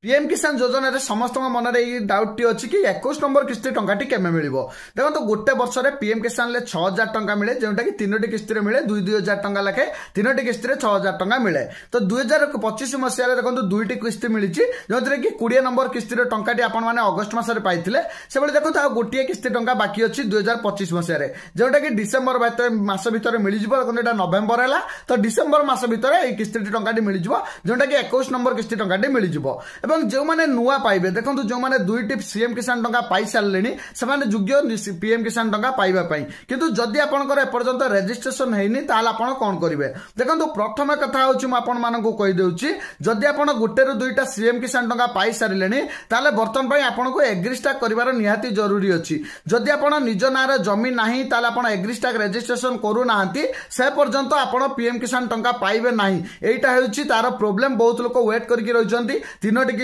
PM किसान योजना रे समस्त मन में डाउट टी अच्छी कि 21 नंबर किस्ती टंकाटी केमे मिलिबो। देखो गोटे वर्ष रे पीएम किसान ले 6000 टंका मिले, जोटा कि 3टी किस्ती मिले 2,000 टंका लाखे, 3टी किस्ती 6000 टंका मिले। तो 2025 मसीह देखो 2टी किस्ती मिली, जो कि 20 नंबर किस्ती टंकाटी आपण मैंने अगस्ट मसरे पाइथिले, से बेले देखो आ गोटे किस्ती टंका बाकी अच्छी 2025 मसीह रे, जोटा कि डिसेम्बर मास भितर मिल जिवो। देखो एटा नवेम्बर हैला, तो डिसेम्बर मास भितर ए किस्ती टंकाटी मिल जिवो, जोटा कि 21 नंबर किस्ती टंकाटी मिल जिवो। एवं जो माने नुआ पाइबे, देखो जो माने 2टी सीएम किसान टंका पाई सारलेनी, से माने योग्य पीएम किसान टंका पाइबा पई। किंतु जदि आपनकर एपर्यंत रजिस्ट्रेशन हेइनी ताल आपण कोन करिवे। देखो प्रथम कथा होची म आपण मानकु कहि देउची, जदि आपण गोटे रु 2टा सीएम किसान टंका पाई सारलेनी ताले बर्तन पई आपनको एग्रीस्टाक करिवार निहाती जरूरी अछि। जदि आपण निज नारे जमीन नाही ताले आपण एग्रीस्टाक रजिस्ट्रेशन करू नाहंती, से पर्यंत आपण पीएम किसान टंका पाइबे नाही। एटा हेउची तार प्रॉब्लम। बहुत लोक वेट करके रहिचंती 3टी